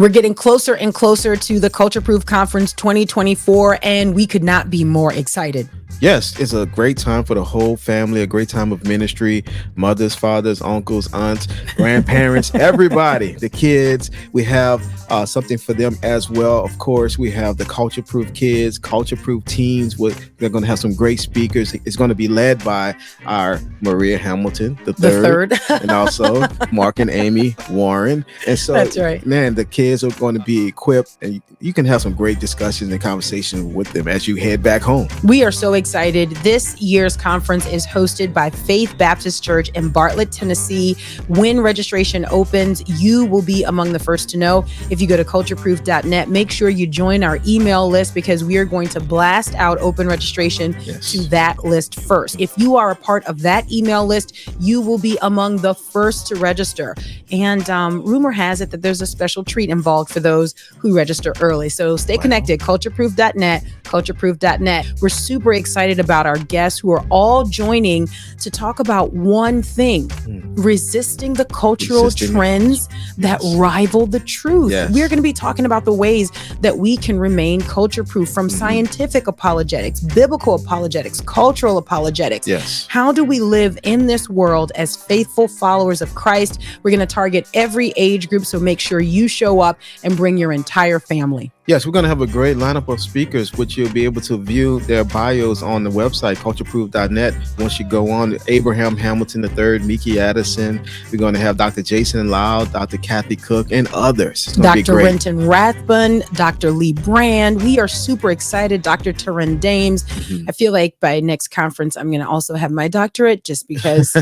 We're getting closer and closer to the Culture Proof Conference 2024, and we could not be more excited. Yes, it's a great time for the whole family, a great time of ministry, mothers, fathers, uncles, aunts, grandparents, everybody, the kids. We have something for them as well. Of course, we have the Culture Proof kids, Culture Proof teens. They're going to have some great speakers. It's going to be led by our Maria Hamilton, the third. And also Mark and Amy Warren. And so, that's right, man, the kids are going to be equipped, and you can have some great discussions and conversations with them as you head back home. We are so excited. This year's conference is hosted by Faith Baptist Church in Bartlett, Tennessee. When registration opens, you will be among the first to know. If you go to cultureproof.net, make sure you join our email list, because we are going to blast out open registration to that list first. If you are a part of that email list, you will be among the first to register. And rumor has it that there's a special treat involved for those who register early. So stay connected, cultureproof.net, cultureproof.net. We're super excited about our guests who are all joining to talk about one thing: resisting the cultural trends that rival the truth. We're going to be talking about the ways that we can remain culture proof, from scientific apologetics, biblical apologetics, cultural apologetics. How do we live in this world as faithful followers of Christ? We're going to target every age group, so make sure you show up and bring your entire family. Yes, we're going to have a great lineup of speakers, which you'll be able to view their bios on the website, cultureproof.net. Once you go on, Abraham Hamilton III, Miki Addison. We're going to have Dr. Jason Lau, Dr. Kathy Cook, and others. Dr. Renton Rathbun, Dr. Lee Brand. We are super excited. Dr. Taryn Dames. I feel like by next conference, I'm going to also have my doctorate, just because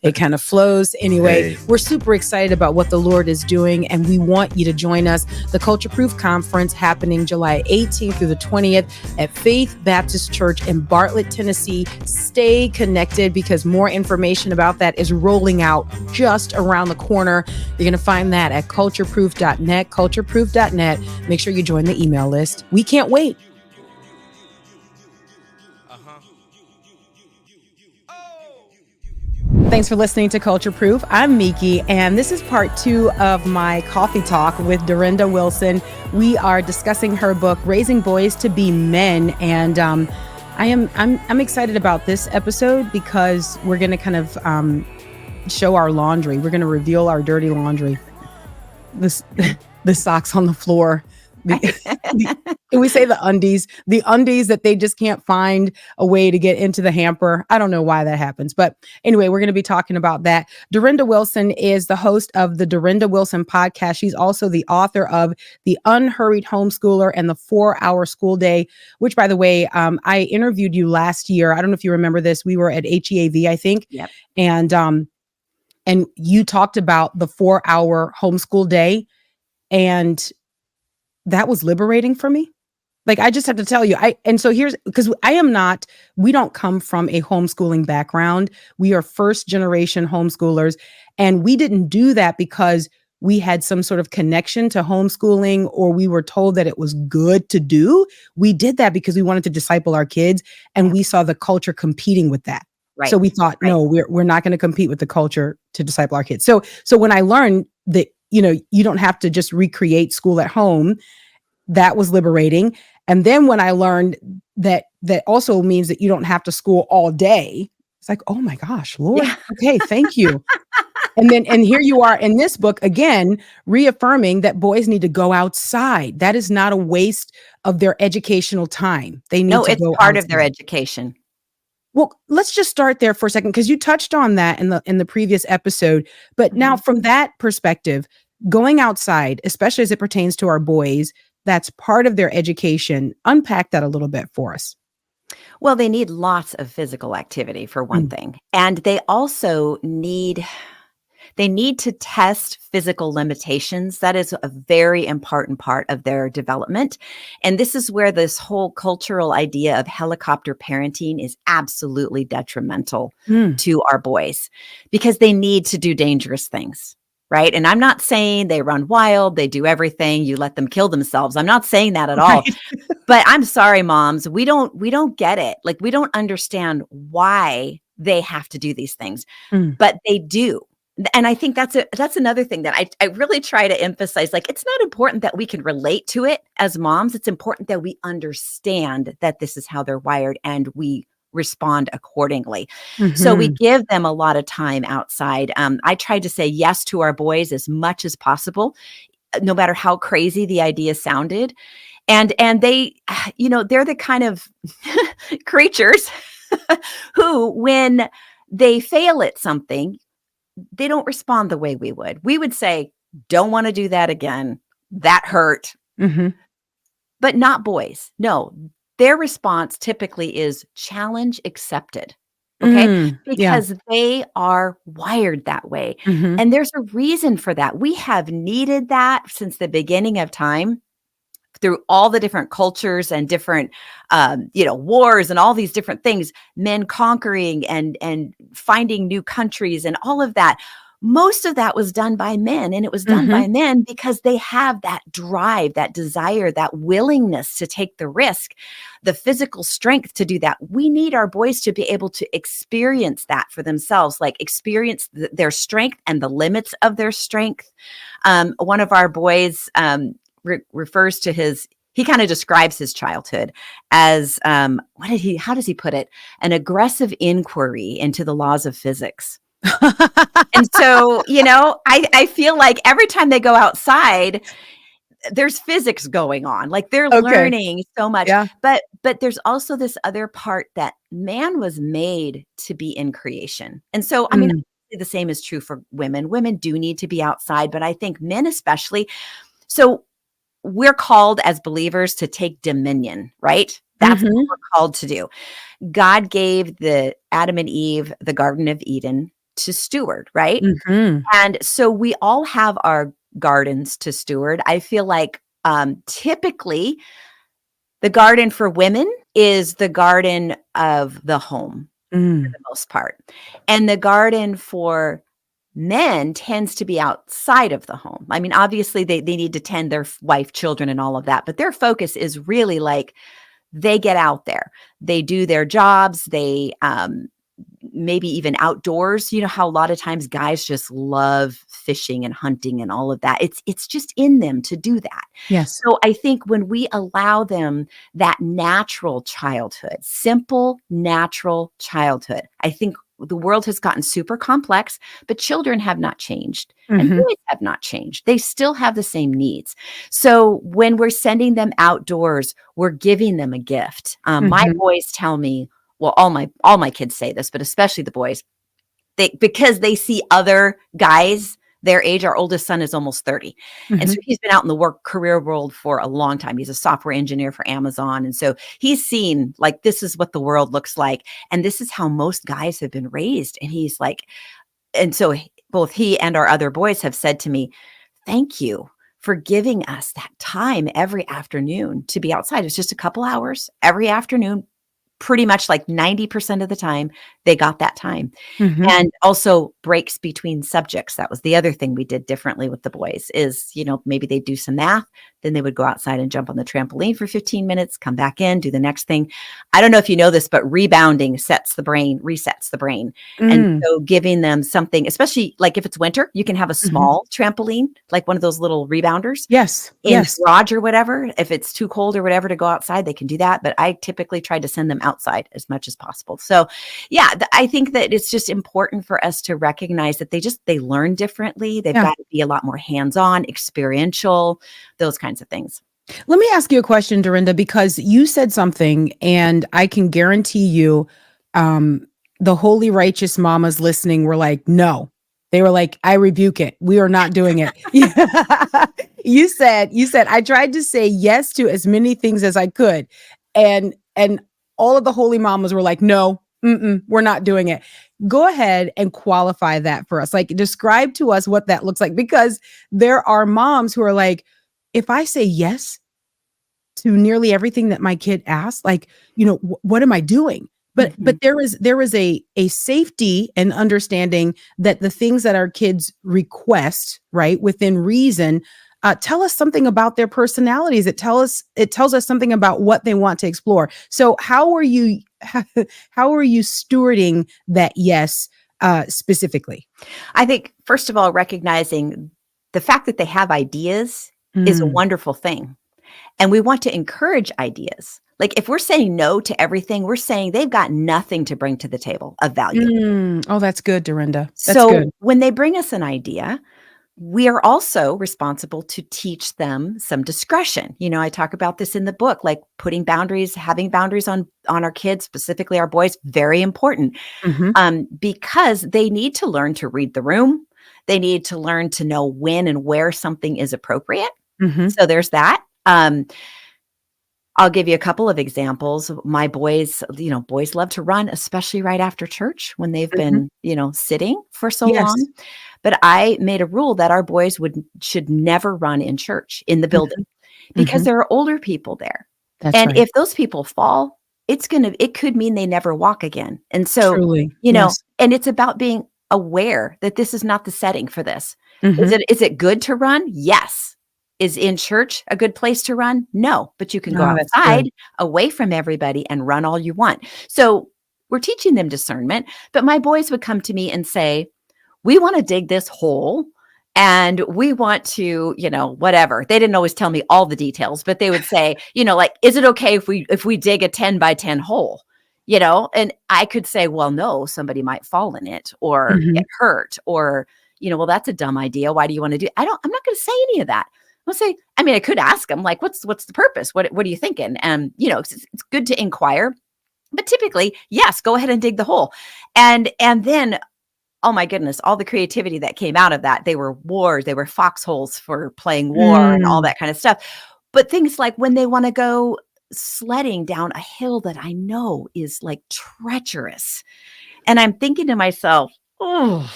it kind of flows. Anyway, we're super excited about what the Lord is doing, and we want you to join us. The Culture Proof Conference happening July 18th through the 20th at Faith Baptist Church in Bartlett, Tennessee. Stay connected, because more information about that is rolling out just around the corner. You're going to find that at cultureproof.net, cultureproof.net. Make sure you join the email list. We can't wait. Thanks for listening to Culture Proof. I'm Miki, and this is part 2 of my coffee talk with Durenda Wilson. We are discussing her book, Raising Boys to Be Men, and I'm excited about this episode because we're going to kind of show our laundry. We're going to reveal our dirty laundry. The socks on the floor. Can we say the undies that they just can't find a way to get into the hamper? I don't know why that happens. But anyway, we're going to be talking about that. Durenda Wilson is the host of the Durenda Wilson podcast. She's also the author of The Unhurried Homeschooler and the 4-Hour School Day, which, by the way, I interviewed you last year. I don't know if you remember this. We were at HEAV, I think. Yep. And you talked about the 4-hour homeschool day, and that was liberating for me. Like, I just have to tell you, because we don't come from a homeschooling background. We are first generation homeschoolers, and we didn't do that because we had some sort of connection to homeschooling, or we were told that it was good to do. We did that because we wanted to disciple our kids, and we saw the culture competing with that. Right. So we thought, no, we're not going to compete with the culture to disciple our kids. So when I learned that, you don't have to just recreate school at home, that was liberating. And then when I learned that also means that you don't have to school all day, it's like, oh my gosh, Lord. Yeah. Okay, thank you. And here you are in this book again, reaffirming that boys need to go outside. That is not a waste of their educational time. They need to go outside. No, it's part of their education. Well, let's just start there for a second, because you touched on that in the previous episode. But now, from that perspective, going outside, especially as it pertains to our boys, that's part of their education. Unpack that a little bit for us. Well, they need lots of physical activity, for one thing. And they also need to test physical limitations. That is a very important part of their development. And this is where this whole cultural idea of helicopter parenting is absolutely detrimental to our boys, because they need to do dangerous things. Right. And I'm not saying they run wild, they do everything, you let them kill themselves. I'm not saying that at all. But I'm sorry, moms, we don't get it. Like, we don't understand why they have to do these things, but they do. And I think that's another thing that I really try to emphasize. Like, it's not important that we can relate to it as moms. It's important that we understand that this is how they're wired and we respond accordingly. So we Mhm. give them a lot of time outside. I try to say yes to our boys as much as possible, no matter how crazy the idea sounded. And they, they're the kind of creatures who, when they fail at something, they don't respond the way we would. We would say, "Don't want to do that again. That hurt." Mhm. But not boys. No, their response typically is challenge accepted. Okay? Yeah. Because they are wired that way. Mhm. And there's a reason for that. We have needed that since the beginning of time, through all the different cultures and different, wars and all these different things, men conquering and finding new countries and all of that. Most of that was done by men, and it was done Mhm. by men because they have that drive, that desire, that willingness to take the risk, the physical strength to do that. We need our boys to be able to experience that for themselves, like experience their strength and the limits of their strength. One of our boys, refers to he kind of describes his childhood as, how does he put it? An aggressive inquiry into the laws of physics. And so, I feel like every time they go outside, there's physics going on. Like, they're Okay. learning so much. Yeah. But there's also this other part that man was made to be in creation. And so, I mean, Mm. the same is true for women. Women do need to be outside, but I think men especially. So we're called as believers to take dominion, right? That's what Mhm. we're called to do. God gave the Adam and Eve the Garden of Eden to steward, right? Mhm. And so we all have our gardens to steward. I feel like, typically the garden for women is the garden of the home for Mm. the most part. And the garden for men tends to be outside of the home. I mean, obviously they need to tend their wife, children, and all of that, but their focus is really like they get out there, they do their jobs, they maybe even outdoors. You know how a lot of times guys just love fishing and hunting and all of that. It's just in them to do that. Yes. So I think when we allow them that natural childhood, simple, natural childhood, I think the world has gotten super complex, but children have not changed and Mhm. boys have not changed. They still have the same needs. So when we're sending them outdoors, we're giving them a gift. My Mhm. boys tell me, well, all my kids say this, but especially the boys, because they see other guys their age. Our oldest son is almost 30. And so Mhm. he's been out in the work career world for a long time. He's a software engineer for Amazon. And so he's seen, like, this is what the world looks like. And this is how most guys have been raised. And he's like, and so both he and our other boys have said to me, thank you for giving us that time every afternoon to be outside. It's just a couple hours every afternoon. Pretty much like 90% of the time, they got that time. Mhm. And also breaks between subjects. That was the other thing we did differently with the boys is, maybe they'd do some math, then they would go outside and jump on the trampoline for 15 minutes, come back in, do the next thing. I don't know if you know this, but rebounding resets the brain. And Mm. so giving them something, especially like if it's winter, you can have a Mhm. small trampoline, like one of those little rebounders Yes. in the Yes. garage or whatever. If it's too cold or whatever to go outside, they can do that. But I typically try to send them outside as much as possible. So yeah, I think that it's just important for us to recognize that they learn differently. They've Yeah. got to be a lot more hands-on, experiential, those kinds of things. Let me ask you a question, Dorinda, because you said something, and I can guarantee you, um, the holy righteous mamas listening were like, "No." They were like, "I rebuke it. We are not doing it." You said, "I tried to say yes to as many things as I could." And all of the holy mamas were like, "No, mm-mm, we're not doing it." Go ahead and qualify that for us. Like, describe to us what that looks like, because there are moms who are like, if I say yes to nearly everything that my kid asks, like, what am I doing? But Mhm. there is a safety and understanding that the things that our kids request, right, within reason, tell us something about their personalities. It tells us something about what they want to explore. So how are you how are you stewarding that yes? specifically? I think, first of all, recognizing the fact that they have ideas is a Mm. wonderful thing. And we want to encourage ideas. Like if we're saying no to everything, we're saying they've got nothing to bring to the table of value. Mm. Oh, that's good, Durenda. That's So good. when they bring us an idea, we are also responsible to teach them some discretion. I talk about this in the book, like putting boundaries, having boundaries on our kids, specifically our boys, very important, Mhm. because they need to learn to read the room. They need to learn to know when and where something is appropriate. Mhm. So there's that. I'll give you a couple of examples. My boys, boys love to run, especially right after church when they've Mhm. been, sitting for so Yes. long. But I made a rule that our boys should never run in church in the building Mhm. because Mhm. there are older people there. That's And right. if those people fall, it could mean they never walk again. And so, Truly. Yes. and it's about being aware that this is not the setting for this. Is Mhm. it good to run? Yes. Is in church a good place to run? No, but you can go Oh, that's good. outside away from everybody and run all you want. So we're teaching them discernment, but my boys would come to me and say, we want to dig this hole and we want to, whatever. They didn't always tell me all the details, but they would say, like, is it okay if we dig a 10 by 10 hole? And I could say, well, no, somebody might fall in it or get Mhm. hurt or, well, that's a dumb idea. Why do you want to do? I'm not going to say any of that. I'll say, I mean, I could ask them, like, what's the purpose? What are you thinking? And, it's good to inquire, but typically, yes, go ahead and dig the hole. And then, oh my goodness, all the creativity that came out of that. They were wars, they were foxholes for playing war and all Mm. that kind of stuff. But things like when they want to go sledding down a hill that I know is like treacherous. And I'm thinking to myself, oh,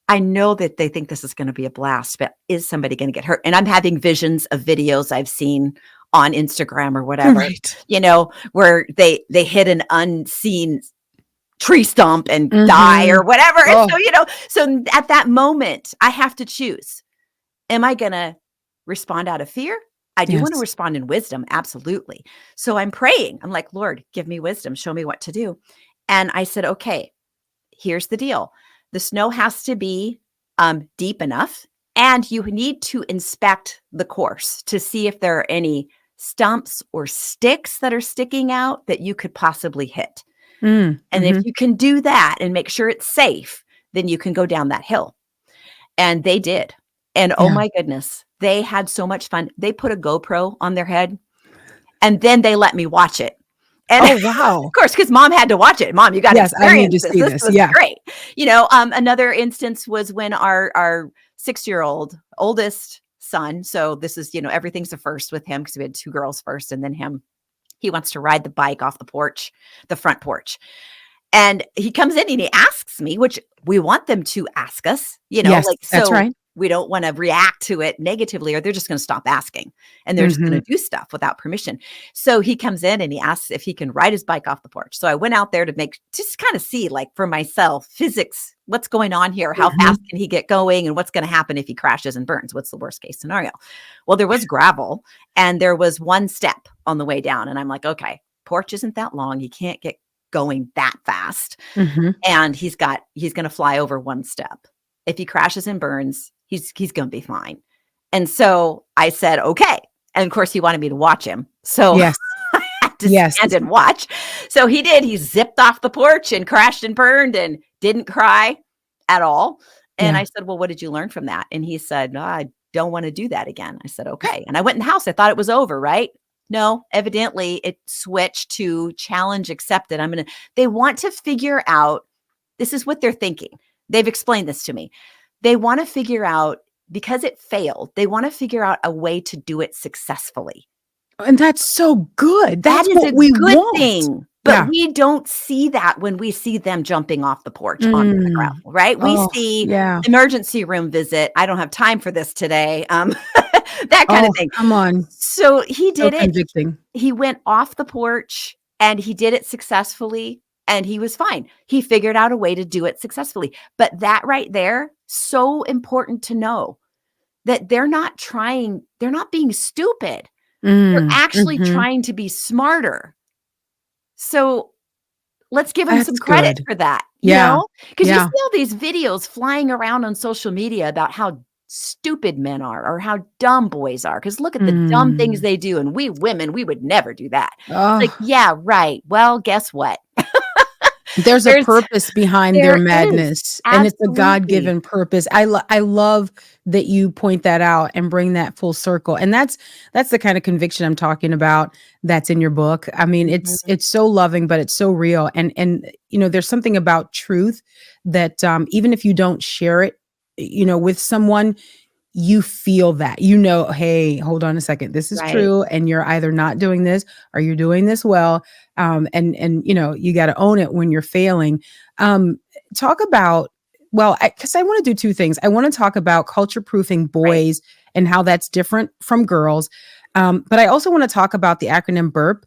I know that they think this is going to be a blast, but is somebody going to get hurt? And I'm having visions of videos I've seen on Instagram or whatever, Right. where they hit an unseen tree stump and die Mhm. or whatever. And Oh, so, so at that moment, I have to choose. Am I going to respond out of fear? I do want to yes. respond in wisdom, absolutely. So I'm praying. I'm like, Lord, give me wisdom, show me what to do. And I said, okay, here's the deal. The snow has to be deep enough, and you need to inspect the course to see if there are any stumps or sticks that are sticking out that you could possibly hit. Mm. And if Mhm. you can do that and make sure it's safe, then you can go down that hill. And they did. And oh Yeah. my goodness, they had so much fun. They put a GoPro on their head and then they let me watch it. And Oh, of wow. course, because mom had to watch it. Mom, you got to Yes, I need to experience this. see This this. was Yeah. great. Another instance was when our 6-year-old oldest son, so this is, everything's a first with him because we had two girls first and then him. He wants to ride the bike off the porch, the front porch. And he comes in and he asks me, which we want them to ask us, Yes, like, that's so right. we don't want to react to it negatively, or they're just going to stop asking and they're just going Mhm. to do stuff without permission. So he comes in and he asks if he can ride his bike off the porch. So I went out there to just kind of see, like, for myself, physics, what's going on here? How fast Mhm. can he get going? And what's going to happen if he crashes and burns? What's the worst case scenario? Well, there was gravel and there was one step on the way down. And I'm like, okay, porch isn't that long. He can't get going that fast. Mhm. And he's going to fly over one step. If he crashes and burns, he's going to be fine. And so I said, okay. And of course he wanted me to watch him. So Yes. I had to Yes. stand and watch. So he did. He zipped off the porch and crashed and burned and didn't cry at all. And Yeah. I said, well, what did you learn from that? And he said, no, I don't want to do that again. I said, okay. And I went in the house. I thought it was over, right? No, evidently it switched to challenge accepted. They want to figure out, this is what they're thinking. They've explained this to me. They want to figure out, because it failed, they want to figure out a way to do it successfully. And that's so good. That That's is what a we good want. thing, but Yeah. we don't see that when we see them jumping off the porch onto the Mm. gravel, right? We Oh, see yeah. emergency room visit. I don't have time for this today. That kind of Oh, thing. come on. So he So did it. convicting. He went off the porch and he did it successfully and he was fine. He figured out a way to do it successfully. But that right there, so important to know that they're not being stupid. They're Mm. actually Mhm. trying to be smarter. So let's give them some That's credit good. for that. You Yeah. know, because you Yeah. see all these videos flying around on social media about how stupid men are or how dumb boys are. Because look at the dumb things Mm. they do, and we women, we would never do that. It's like, Oh, yeah, right. Well, guess what? there's a There's purpose behind their there is. madness, and it's a Absolutely. God-given purpose. I love that you point that out and bring that full circle. And that's the kind of conviction I'm talking about that's in your book. I mean, Mhm. it's so loving, but it's so real. And there's something about truth that even if you don't share it, with someone, you feel that, hey, hold on a second, this is Right. true, and you're either not doing this or you're doing this well. And you got to own it when you're failing. um Talk about, well, because I want to do two things. I want to talk about culture proofing Right. boys and how that's different from girls. But I also want to talk about the acronym burp.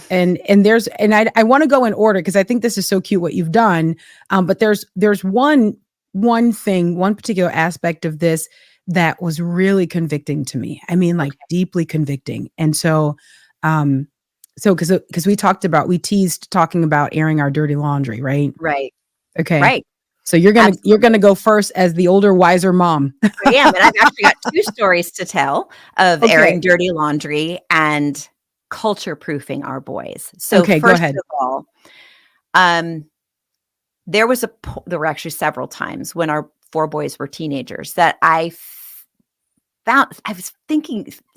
And I want to go in order because I think this is so cute what you've done. But there's one particular aspect of this that was really convicting to me. I mean, like Okay. deeply convicting. And um, so because we teased talking about airing our dirty laundry, right? Right. Okay. Right. So you're gonna Absolutely. go first as the older, wiser mom. I am, and I've actually got 2 stories to tell of Okay. airing dirty laundry and culture proofing our boys. So Okay, go first ahead. of all, um, there were actually several times when our 4 boys were teenagers that I was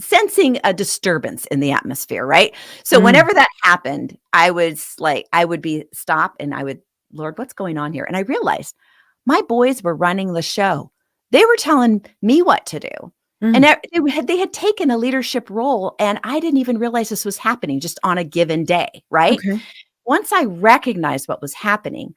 sensing a disturbance in the atmosphere, right? So Mm, whenever that happened, I would be stop and I would, Lord, what's going on here? And I realized my boys were running the show. They were telling me what to do. And mm, they had taken a leadership role, and I didn't even realize this was happening just on a given day, right? okay. Once I recognized what was happening,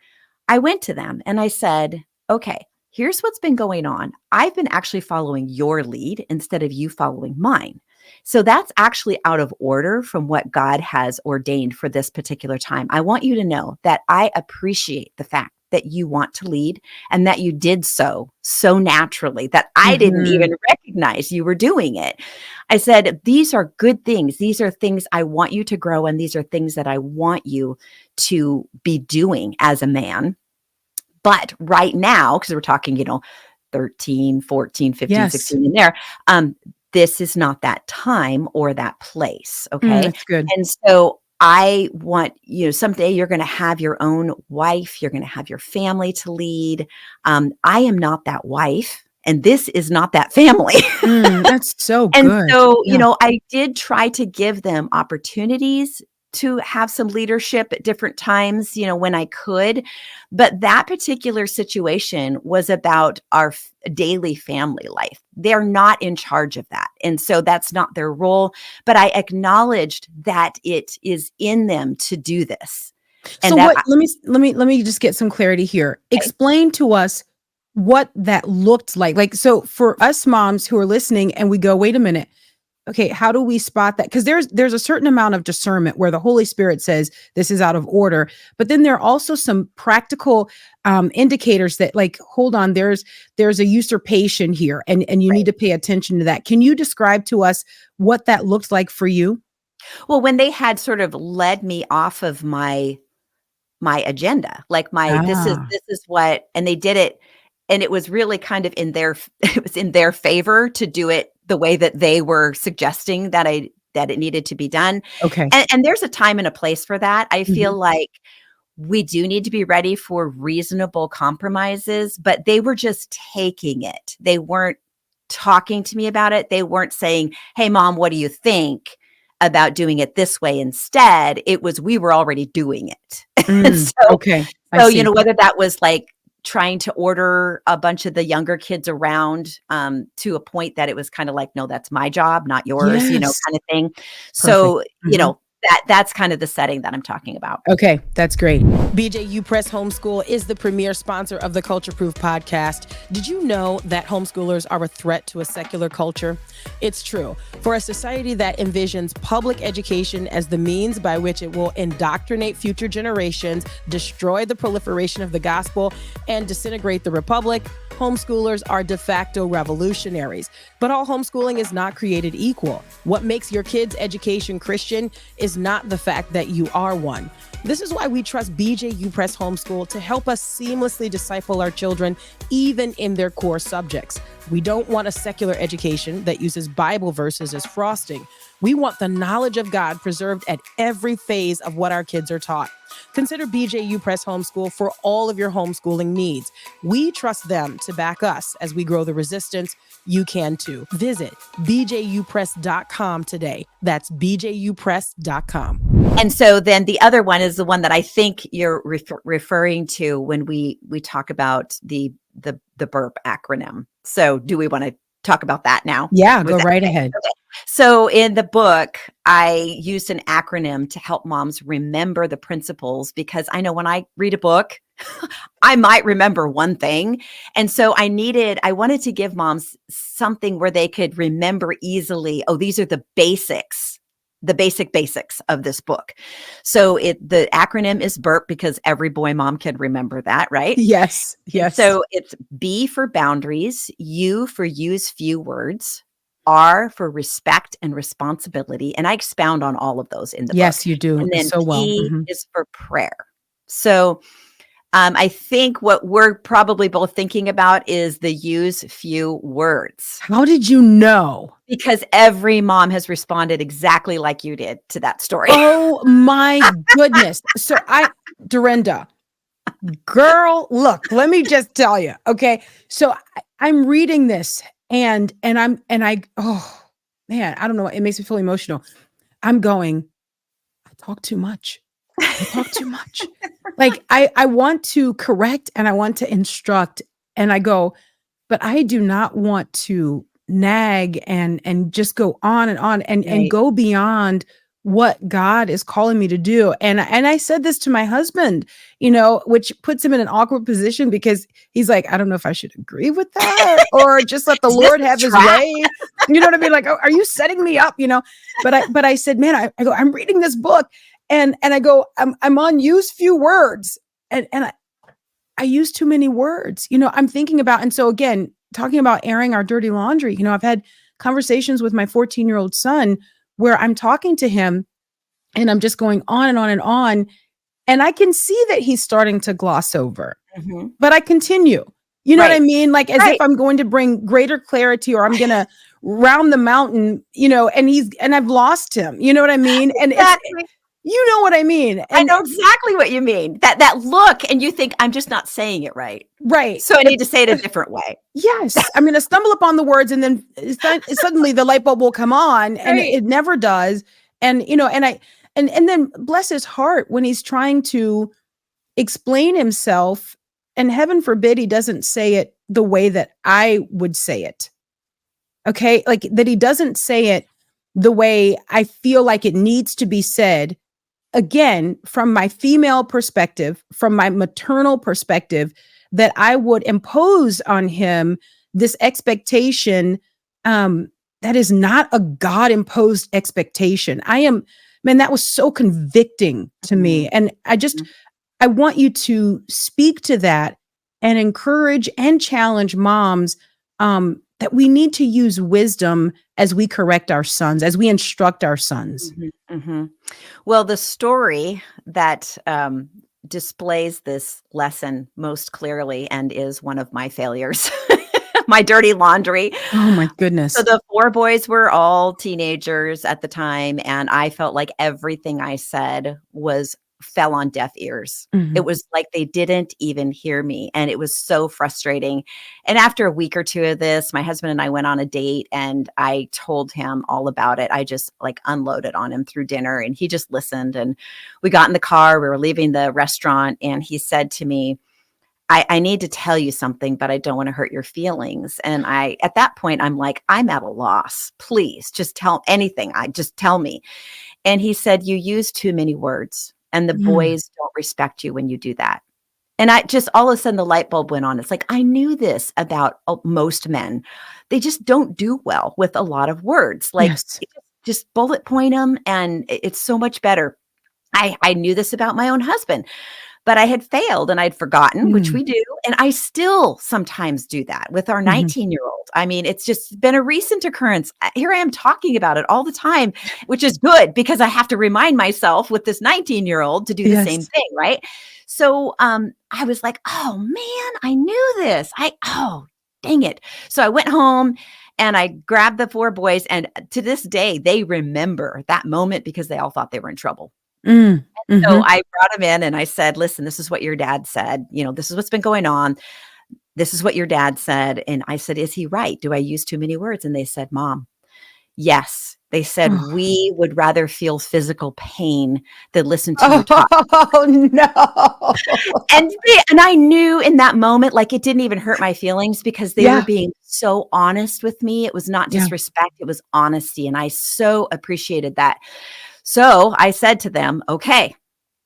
I went to them and I said, okay, here's what's been going on. I've been actually following your lead instead of you following mine. So that's actually out of order from what God has ordained for this particular time. I want you to know that I appreciate the fact that you want to lead and that you did so naturally that I didn't Mhm. even recognize you were doing it. I said, these are good things. These are things I want you to grow, and these are things that I want you to be doing as a man. But right now, because we're talking, 13, 14, 15, Yes. 16 in there, um, this is not that time or that place. Okay. That's good. And so I want, someday you're going to have your own wife, you're going to have your family to lead. I am not that wife, and this is not that family. That's so And good. so, Yeah. I did try to give them opportunities to have some leadership at different times, when I could. But that particular situation was about our daily family life. They're not in charge of that. And so that's not their role. But I acknowledged that it is in them to do this. So And that, what let me just get some clarity here. okay, Explain to us what that looked like. Like, so for us moms who are listening and we go, wait a minute. Okay, how do we spot that? Because there's a certain amount of discernment where the Holy Spirit says this is out of order, but then there are also some practical indicators that, like, hold on, there's a usurpation here, and you need right. to pay attention to that. Can you describe to us what that looked like for you? Well, when they had sort of led me off of my agenda, like Ah, this is what, and they did it, and it was really kind of in their it was in their favor to do it the way that they were suggesting that it needed to be done. okay. And there's a time and a place for that. I Mhm. feel like we do need to be ready for reasonable compromises, but they were just taking it. They weren't talking to me about it. They weren't saying, "Hey mom, what do you think about doing it this way instead?" It was, we were already doing it. And Okay, I so, see. whether that was like trying to order a bunch of the younger kids around, to a point that it was kind of like, no, that's my job, not yours, Yes, kind of thing. perfect. So, Mhm. that's kind of the setting that I'm talking about. Okay, that's great. BJU Press Homeschool is the premier sponsor of the Culture Proof podcast. Did you know that homeschoolers are a threat to a secular culture? It's true. For a society that envisions public education as the means by which it will indoctrinate future generations, destroy the proliferation of the gospel, and disintegrate the republic, homeschoolers are de facto revolutionaries. But all homeschooling is not created equal. What makes your kid's education Christian is not the fact that you are one. This is why we trust BJU Press Homeschool to help us seamlessly disciple our children, even in their core subjects. We don't want a secular education that uses Bible verses as frosting. We want the knowledge of God preserved at every phase of what our kids are taught. Consider BJU Press Homeschool for all of your homeschooling needs. We trust them to back us as we grow the resistance. You can too. Visit bjupress.com today. That's bjupress.com. And so then the other one is the one that I think you're referring to when we talk about the BURP acronym. So do we want to talk about that now? Yeah, go right ahead. Okay. So in the book, I used an acronym to help moms remember the principles, because I know when I read a book, I might remember one thing. And so I wanted to give moms something where they could remember easily, oh, these are the basics, the basics of this book. So the acronym is BURP, because every boy mom can remember that, right? Yes. So it's B for boundaries, U for use few words, R for respect and responsibility. And I expound on all of those in the book. Yes, you do. And then so well. P is for prayer. So I think what we're probably both thinking about is the use few words. How did you know? Because every mom has responded exactly like you did to that story. Oh my goodness. So Durenda, girl, look, let me just tell you. Okay. So I'm reading this and oh man, I don't know. It makes me feel emotional. I'm going, I talk too much. Like I want to correct and I want to instruct, and I go, but I do not want to nag and just go on and on and go beyond what God is calling me to do. And I said this to my husband, which puts him in an awkward position, because he's like, I don't know if I should agree with that or just let the Lord have his way. You know what I mean? Like, are you setting me up? But I said, man, I go, I'm reading this book. And I go, I'm on use few words. And I use too many words. I'm thinking about, and so again, talking about airing our dirty laundry, I've had conversations with my 14-year-old son where I'm talking to him and I'm just going on and on and on. And I can see that he's starting to gloss over, but I continue. You know what I mean? Like as if I'm going to bring greater clarity, or I'm going to round the mountain, and I've lost him. You know what I mean? And exactly. You know what I mean? And I know exactly what you mean. That look, and you think, I'm just not saying it right. Right. So I need to say it a different way. Yes. I'm going to stumble upon the words, and then suddenly the light bulb will come on, and it never does. And, and then bless his heart when he's trying to explain himself, and heaven forbid he doesn't say it the way that I would say it. Okay. Like that he doesn't say it the way I feel like it needs to be said. Again, from my female perspective, from my maternal perspective, that I would impose on him this expectation that is not a God-imposed expectation. That was so convicting to me. And I want you to speak to that and encourage and challenge moms that we need to use wisdom as we correct our sons, as we instruct our sons. Well, the story that displays this lesson most clearly, and is one of my failures, my dirty laundry. Oh my goodness. So the 4 boys were all teenagers at the time, and I felt like everything I said fell on deaf ears. It was like they didn't even hear me. And it was so frustrating. And after a week or two of this, my husband and I went on a date, and I told him all about it. I just unloaded on him through dinner, and he just listened. And we got in the car, we were leaving the restaurant, and he said to me, I need to tell you something, but I don't want to hurt your feelings. And at that point, I'm like, I'm at a loss. Please just tell anything. Just tell me. And he said, you use too many words. And the boys don't respect you when you do that. And I just, all of a sudden the light bulb went on. It's like, I knew this about most men. They just don't do well with a lot of words. Just bullet point them, and it's so much better. I knew this about my own husband, but I had failed and I'd forgotten, which we do. And I still sometimes do that with our 19-year-old. I mean, it's just been a recent occurrence. Here I am talking about it all the time, which is good because I have to remind myself with this 19-year-old to do the same Yes. thing, right? So I was like, oh man, I knew this. Oh, dang it. So I went home and I grabbed the 4 boys. And to this day, they remember that moment because they all thought they were in trouble. Mm. So Mhm. I brought them in and I said, listen, this is what your dad said. This is what's been going on. This is what your dad said. And I said, is he right? Do I use too many words? And they said, Mom, yes. They said, Oh. we would rather feel physical pain than listen to you talk. Oh, no. And I knew in that moment, like it didn't even hurt my feelings because they were Yeah. being so honest with me. It was not Yeah. disrespect, it was honesty. And I so appreciated that. So I said to them, okay,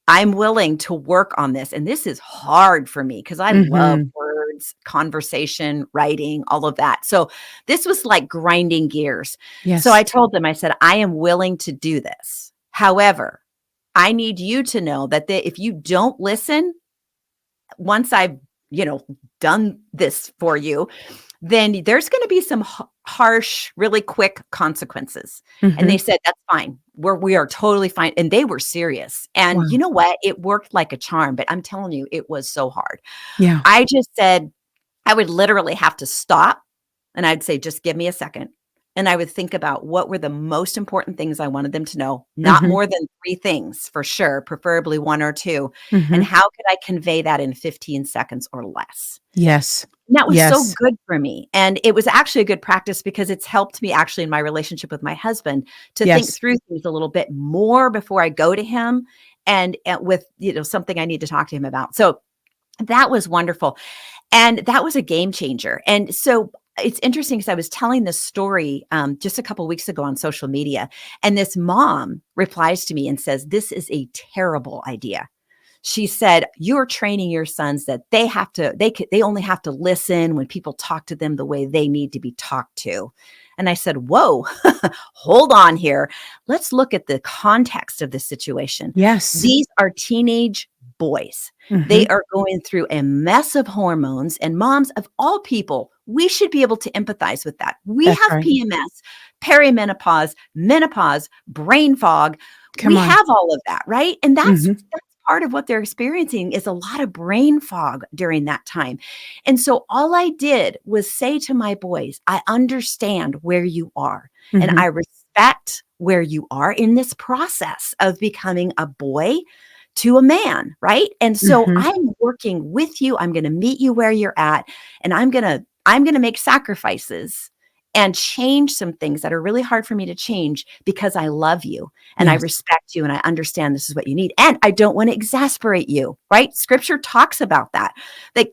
I'm willing to work on this. And this is hard for me because I love Mhm. words, conversation, writing, all of that. So this was like grinding gears. So Yes. I told them, I said, I am willing to do this. However, I need you to know that if you don't listen, once I've, done this for you, then there's going to be some harsh, really quick consequences. And they Mhm. said, that's fine. We are totally fine. And they were serious. And you Wow. know what? It worked like a charm, but I'm telling you, it was so hard. Yeah. I just said, I would literally have to stop and I'd say, just give me a second. And I would think about what were the most important things I wanted them to know, not Mhm. more than 3 things for sure, preferably 1 or 2. And Mhm. how could I convey that in 15 seconds or less? Yes. And that was so Yes. good for me. And it was actually a good practice because it's helped me actually in my relationship with my husband to think Yes. through things a little bit more before I go to him and with, something I need to talk to him about. So that was wonderful. And that was a game changer. And so it's interesting because I was telling this story just a couple weeks ago on social media, and this mom replies to me and says, "This is a terrible idea." She said, "You're training your sons that they only have to listen when people talk to them the way they need to be talked to." And I said, "Whoa, hold on here. Let's look at the context of this situation. Yes. These are teenage boys. They Mhm. are going through a mess of hormones, and moms of all people, we should be able to empathize with that. We That's have right. PMS, perimenopause, menopause, brain fog. We Come on. have all of that, right? And that's Mhm. part of what they're experiencing is a lot of brain fog during that time. And so all I did was say to my boys, I understand where you are and I Mhm. respect where you are in this process of becoming a boy to a man, right? And so Mhm. I'm working with you. I'm going to meet you where you're at and I'm going to make sacrifices and change some things that are really hard for me to change because I love you and I Yes. respect you and I understand this is what you need. And I don't want to exasperate you, right? Scripture talks about that. Like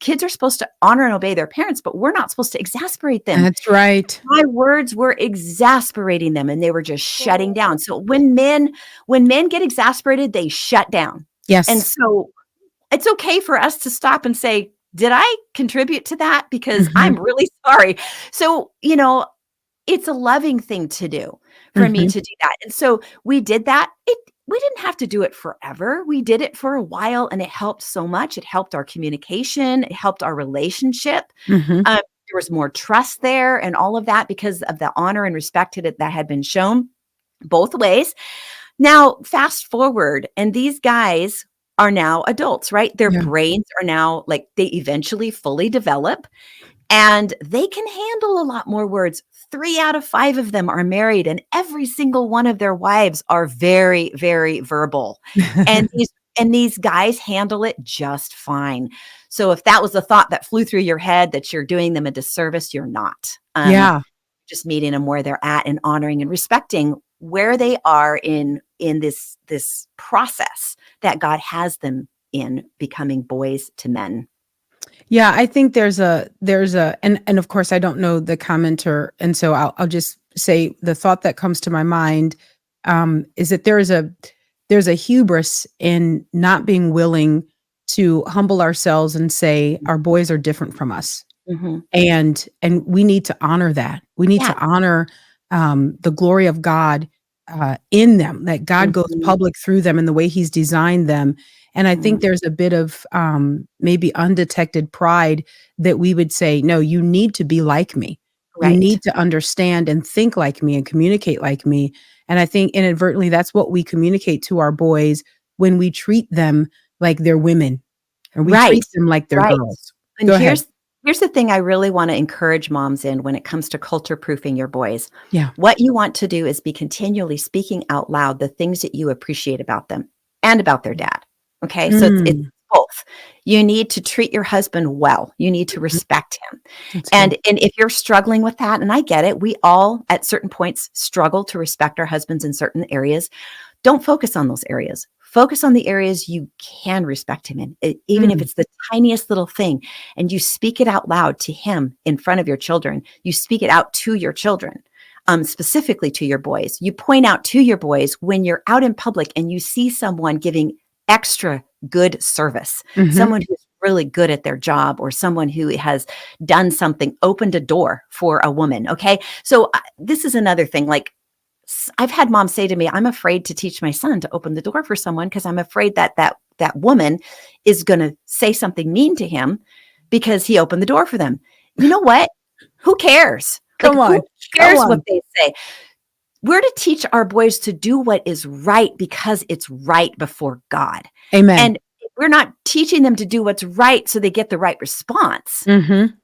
kids are supposed to honor and obey their parents, but we're not supposed to exasperate them. That's right. My words were exasperating them and they were just shutting down. So when men get exasperated, they shut down. And Yes. so it's okay for us to stop and say, did I contribute to that? Because I'm Mhm. really sorry. So, it's a loving thing to do for me Mhm. to do that. And so we did that. We didn't have to do it forever. We did it for a while and it helped so much. It helped our communication. It helped our relationship. Mhm. There was more trust there and all of that because of the honor and respect that had been shown both ways. Now, fast forward, and these guys are now adults, right? Their Yeah. brains are now like they eventually fully develop and they can handle a lot more words. 3 out of 5 of them are married, and every single one of their wives are very, very verbal. And these guys handle it just fine. So if that was a thought that flew through your head that you're doing them a disservice, you're not. Yeah. Just meeting them where they're at and honoring and respecting where they are in this process that God has them in becoming boys to men. Yeah, I think there's a and of course I don't know the commenter, and so I'll just say the thought that comes to my mind is that there's a hubris in not being willing to humble ourselves and say our boys are different from us, Mhm. and we need to honor that. We need Yeah. to honor the glory of God in them, that God goes Mhm. public through them and the way he's designed them. And I think Mhm. there's a bit of maybe undetected pride that we would say, no, you need to be like me. You Right. need to understand and think like me and communicate like me. And I think inadvertently, that's what we communicate to our boys when we treat them like they're women or we Right. treat them like they're Right. girls. And Go ahead. here's the thing I really wanna encourage moms in when it comes to culture proofing your boys. Yeah. What you want to do is be continually speaking out loud the things that you appreciate about them and about their dad, okay? So it's Mm, both. You need to treat your husband well. You need to mhm. respect him. That's good. And if you're struggling with that, and I get it, we all at certain points struggle to respect our husbands in certain areas. Don't focus on those areas. Focus on the areas you can respect him in, even if Mm, it's the tiniest little thing, and you speak it out loud to him in front of your children. You speak it out to your children, specifically to your boys. You point out to your boys when you're out in public and you see someone giving extra good service, mhm. someone who's really good at their job, or someone who has done something, opened a door for a woman. Okay. So this is another thing. Like, I've had moms say to me, "I'm afraid to teach my son to open the door for someone because I'm afraid that that woman is going to say something mean to him because he opened the door for them." You know what? Who cares? Like, Come who on. Come cares what on. they say? We're to teach our boys to do what is right because it's right before God. Amen. And we're not teaching them to do what's right so they get the right response. Mhm.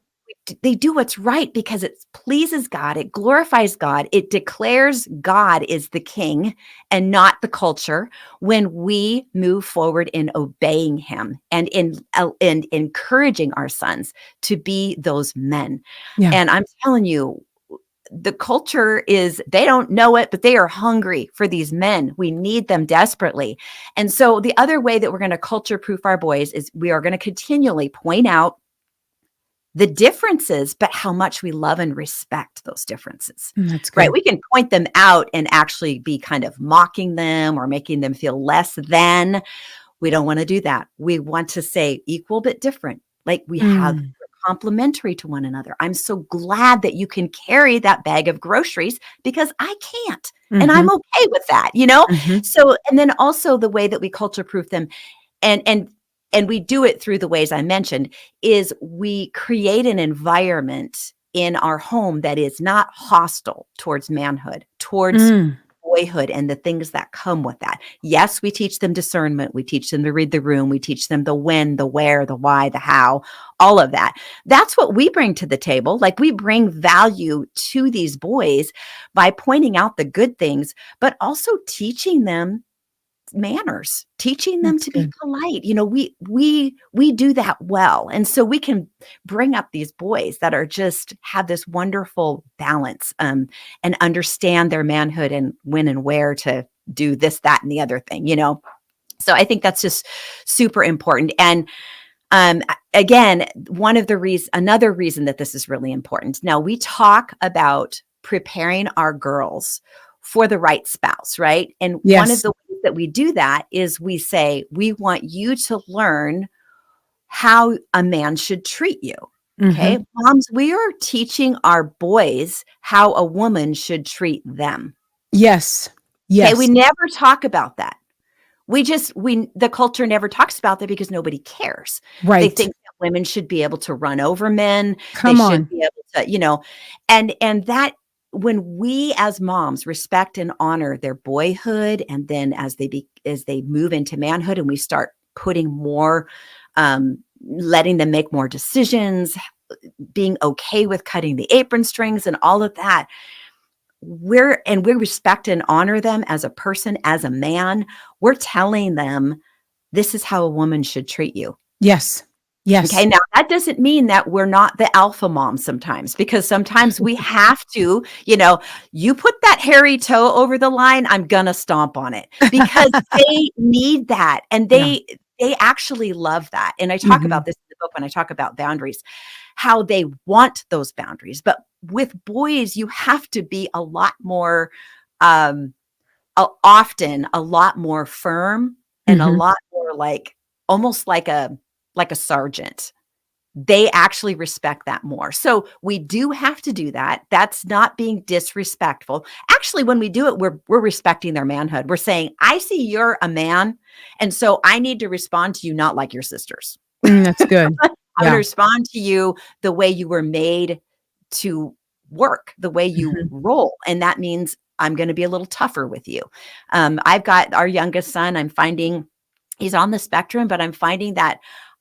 They do what's right because it pleases God, it glorifies God, it declares God is the king and not the culture when we move forward in obeying him and in encouraging our sons to be those men. Yeah. And I'm telling you, the culture is, they don't know it, but they are hungry for these men. We need them desperately. And so the other way that we're going to culture proof our boys is we are going to continually point out the differences, but how much we love and respect those differences, That's right? good. We can point them out and actually be kind of mocking them or making them feel less than. We don't want to do that. We want to say equal but different. Like Mm. we're complementary to one another. I'm so glad that you can carry that bag of groceries because I can't. And I'm Mhm. okay with that, you know? Mhm. So, and then also the way that we culture proof them and and and we do it through the ways I mentioned, is we create an environment in our home that is not hostile towards manhood, towards Mm. boyhood and the things that come with that. Yes, we teach them discernment, we teach them to read the room, we teach them the when, the where, the why, the how, all of that. That's what we bring to the table. Like, we bring value to these boys by pointing out the good things, but also teaching them manners, teaching them That's to be good. polite. You know, we do that well. And so we can bring up these boys that are just have this wonderful balance, and understand their manhood and when and where to do this, that, and the other thing, you know. So I think that's just super important. And again, one of the reasons, another reason that this is really important. Now, we talk about preparing our girls for the right spouse, right? And one of Yes. the ways that we do that is we say, we want you to learn how a man should treat you. Okay. Mhm. Moms, we are teaching our boys how a woman should treat them. Yes. Okay. We Yes. never talk about that. The culture never talks about that because nobody cares. They Right. think that women should be able to run over men. They Come should on. be able to, you know, and that, when we as moms respect and honor their boyhood, and then as they move into manhood and we start putting more, letting them make more decisions, being okay with cutting the apron strings and all of that, we respect and honor them as a person, as a man. We're telling them this is how a woman should treat you. Yes. Yes. Okay. Now, that doesn't mean that we're not the alpha mom sometimes, because sometimes we have to, you know, you put that hairy toe over the line, I'm going to stomp on it, because they need that. And Yeah. they actually love that. And I talk Mhm. about this in the book when I talk about boundaries, how they want those boundaries. But with boys, you have to be a lot more, um, often a lot more firm and a Mhm. lot more like, almost like a sergeant. they actually respect that more. So we do have to do that. That's not being disrespectful. Actually, when we do it, we're respecting their manhood. We're saying, I see you're a man, and so I need to respond to you not like your sisters. That's good. I'm going to Yeah. respond to you the way you were made to work, the way you Mhm. roll. And that means I'm going to be a little tougher with you. I've got our youngest son, I'm finding he's on the spectrum, but I'm finding that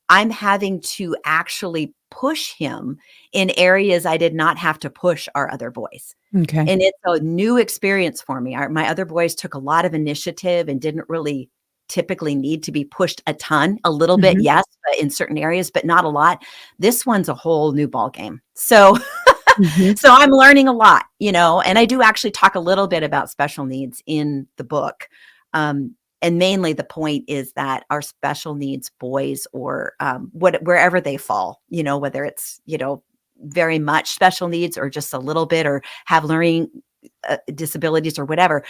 I'm having to actually push him in areas I did not have to push our other boys. Okay. And it's a new experience for me. My other boys took a lot of initiative and didn't really typically need to be pushed a ton, a little bit, Mhm. yes, but in certain areas, but not a lot. This one's a whole new ball game. So, Mhm. so I'm learning a lot, and I do actually talk a little bit about special needs in the book. And mainly the point is that our special needs boys or wherever they fall, whether it's, very much special needs or just a little bit or have learning disabilities or whatever,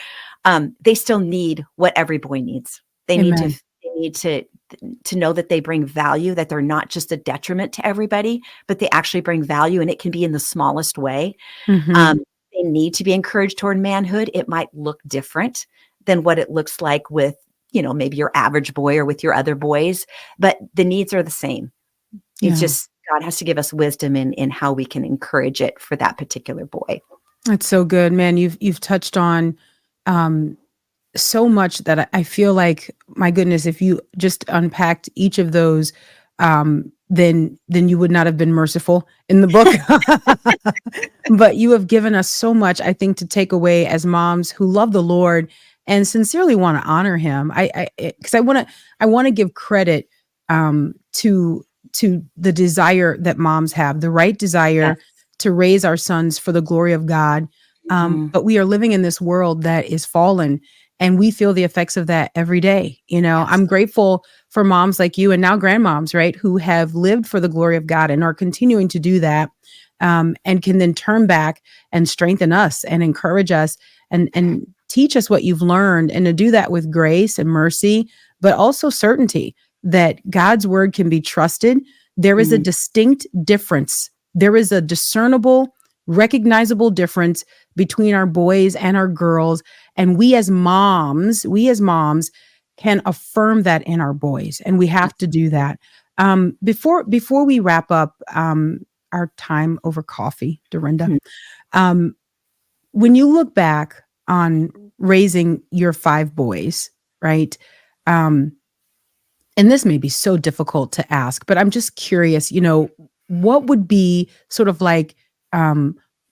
they still need what every boy needs. They need to Amen. they need to know that they bring value, that they're not just a detriment to everybody, but they actually bring value, and it can be in the smallest way. Mhm. Um, they need to be encouraged toward manhood. It might look different than what it looks like with, maybe your average boy or with your other boys, but the needs are the same. It's Yeah. just God has to give us wisdom in how we can encourage it for that particular boy. That's so good, man. You've touched on um so much that I feel like, my goodness, if you just unpacked each of those, then you would not have been merciful in the book. But you have given us so much, I think, to take away as moms who love the Lord and sincerely want to honor Him. Because I want to give credit to the desire that moms have, the right desire Yes. to raise our sons for the glory of God. Mhm. But we are living in this world that is fallen, and we feel the effects of that every day. I'm Absolutely. grateful for moms like you and now grandmoms, right, who have lived for the glory of God and are continuing to do that, and can then turn back and strengthen us and encourage us and teach us what you've learned, and to do that with grace and mercy, but also certainty that God's word can be trusted. There is a Mhm. distinct difference. There is a discernible, recognizable difference between our boys and our girls. And we as moms can affirm that in our boys. And we have to do that. Before we wrap up our time over coffee, Dorinda, Mhm. um, when you look back on raising your 5 boys, right? Um, and this may be so difficult to ask, but I'm just curious, what would be sort of like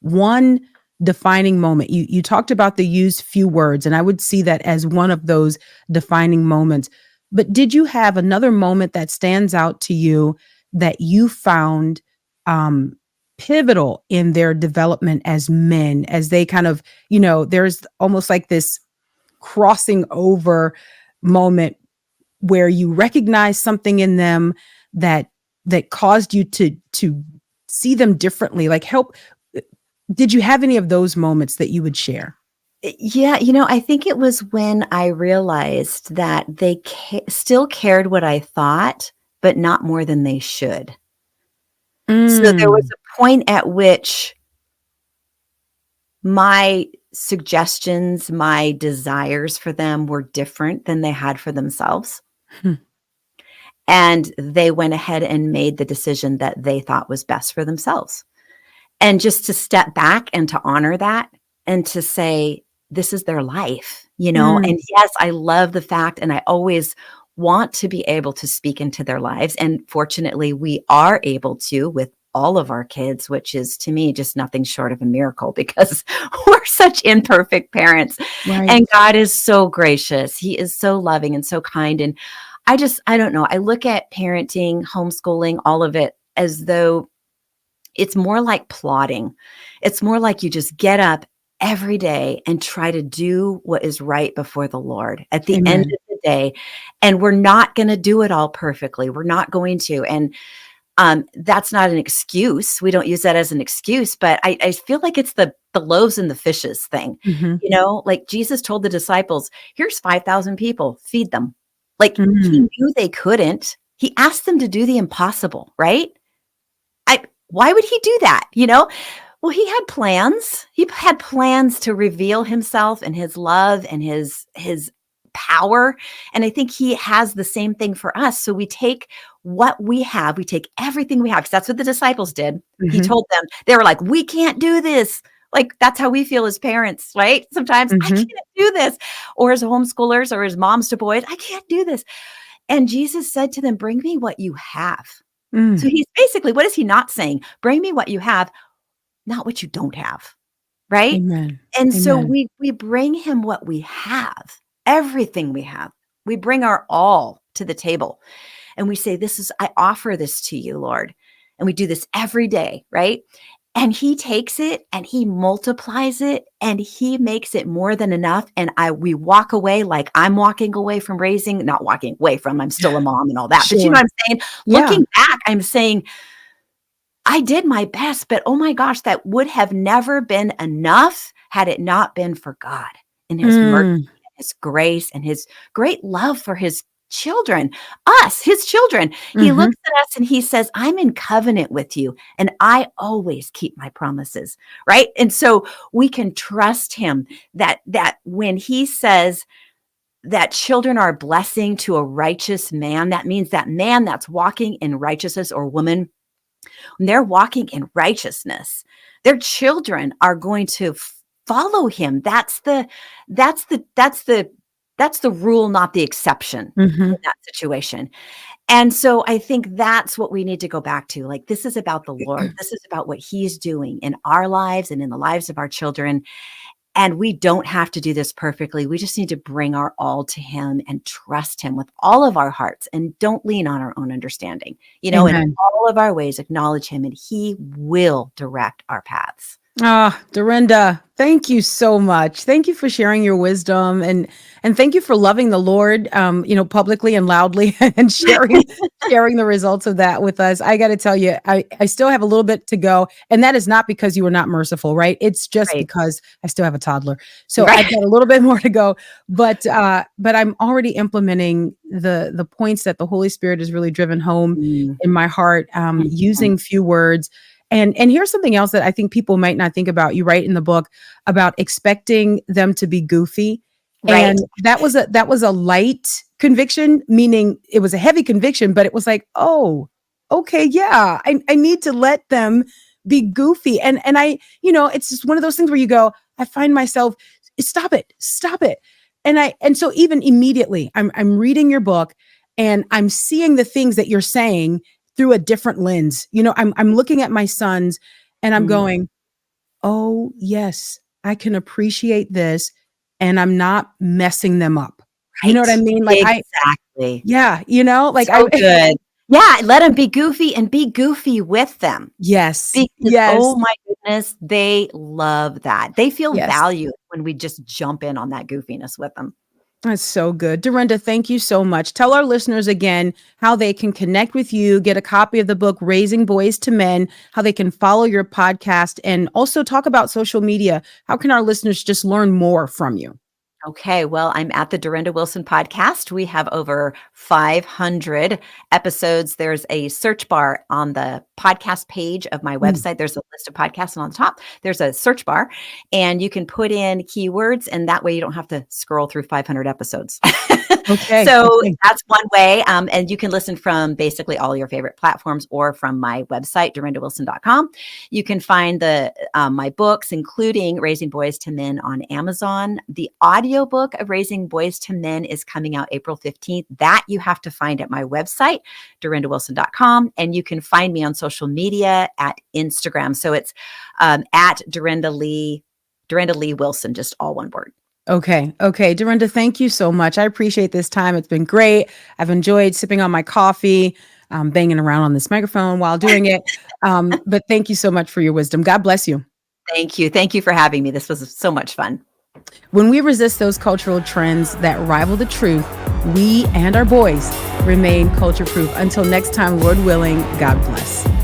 one defining moment? You talked about the use few words, and I would see that as one of those defining moments. But did you have another moment that stands out to you that you found um, pivotal in their development as men, as they kind of, there's almost like this crossing over moment where you recognize something in them that caused you to see them differently, like help. Did you have any of those moments that you would share? Yeah, I think it was when I realized that they still cared what I thought, but not more than they should. So there was Mm, a point at which my suggestions, my desires for them were different than they had for themselves. hmm, And they went ahead and made the decision that they thought was best for themselves. And just to step back and to honor that and to say, this is their life, mm, And yes, I love the fact, and I always want to be able to speak into their lives. And fortunately, we are able to with all of our kids, which is to me just nothing short of a miracle because we're such imperfect parents. right. And God is so gracious. He is so loving and so kind. And I don't know. I look at parenting, homeschooling, all of it as though it's more like plotting. It's more like you just get up every day and try to do what is right before the Lord at the end Amen. of the day. And we're not going to do it all perfectly. We're not going to. And that's not an excuse. We don't use that as an excuse, but I feel like it's the loaves and the fishes thing. Hmm. Like Jesus told the disciples, here's 5,000 people, feed them. Like he Mm, knew they couldn't. He asked them to do the impossible, right? Why would he do that? Well, he had plans. He had plans to reveal himself and his love and his power. And I think he has the same thing for us. So we take what we have, we take everything we have, because that's what the disciples did. He told them, they were like, we can't do this. Like, that's how we feel as parents, right? Sometimes I can't do this. Or as homeschoolers or as moms to boys, I can't do this. And Jesus said to them, bring me what you have. So he's basically, what is he not saying? Bring me what you have, not what you don't have, right? Amen. And so Amen. we bring him what we have, everything we have. We bring our all to the table. And we say, I offer this to you, Lord. And we do this every day, right? And he takes it and he multiplies it and he makes it more than enough. And we walk away like I'm walking away from not walking away from, I'm still a mom and all that. Sure. But you know what I'm saying? Yeah. Looking back, I'm saying, I did my best, but oh my gosh, that would have never been enough had it not been for God and his mercy, and his grace, and his great love for his children, us, his children. He looks at us and he says, I'm in covenant with you and I always keep my promises, right? And so we can trust him that when he says that children are a blessing to a righteous man, that means that man that's walking in righteousness, or woman, when they're walking in righteousness, their children are going to follow him. That's the rule, not the exception in that situation. And so I think that's what we need to go back to. Like, this is about the Lord. This is about what he's doing in our lives and in the lives of our children. And we don't have to do this perfectly. We just need to bring our all to him and trust him with all of our hearts, and don't lean on our own understanding. In all of our ways, acknowledge him and he will direct our paths. Durenda, thank you so much. Thank you for sharing your wisdom, and thank you for loving the Lord, publicly and loudly, and sharing the results of that with us. I got to tell you, I still have a little bit to go, and that is not because you were not merciful, right? It's just because I still have a toddler, so I've got a little bit more to go. But I'm already implementing the points that the Holy Spirit has really driven home in my heart, using few words. And here's something else that I think people might not think about. You write in the book about expecting them to be goofy. Right. And that was a light conviction, meaning it was a heavy conviction, but it was like, oh, okay, yeah, I need to let them be goofy. And it's just one of those things where you go, I find myself, stop it. And so even immediately I'm reading your book and I'm seeing the things that you're saying through a different lens. I'm looking at my sons and I'm going, oh yes, I can appreciate this and I'm not messing them up. Right. You know what I mean? Like exactly. Good. Yeah. Let them be goofy and be goofy with them. Yes. Because, yes. Oh my goodness. They love that. They feel valued when we just jump in on that goofiness with them. That's so good. Durenda, thank you so much. Tell our listeners again how they can connect with you, get a copy of the book, Raising Boys to Men, how they can follow your podcast, and also talk about social media. How can our listeners just learn more from you? Okay, well, I'm at the Durenda Wilson podcast. We have over 500 episodes. There's a search bar on the podcast page of my website. There's a list of podcasts, and on the top, there's a search bar, and you can put in keywords, and that way you don't have to scroll through 500 episodes. Okay. So that's one way. And you can listen from basically all your favorite platforms or from my website, durendawilson.com. You can find my books, including Raising Boys to Men, on Amazon. The audiobook of Raising Boys to Men is coming out April 15th. That you have to find at my website, durendawilson.com. And you can find me on social media at Instagram. So it's at Durenda Lee Wilson, just all one word. Okay. Durenda, thank you so much. I appreciate this time. It's been great. I've enjoyed sipping on my coffee, banging around on this microphone while doing it. But thank you so much for your wisdom. God bless you. Thank you. Thank you for having me. This was so much fun. When we resist those cultural trends that rival the truth, we and our boys remain culture proof. Until next time, Lord willing, God bless.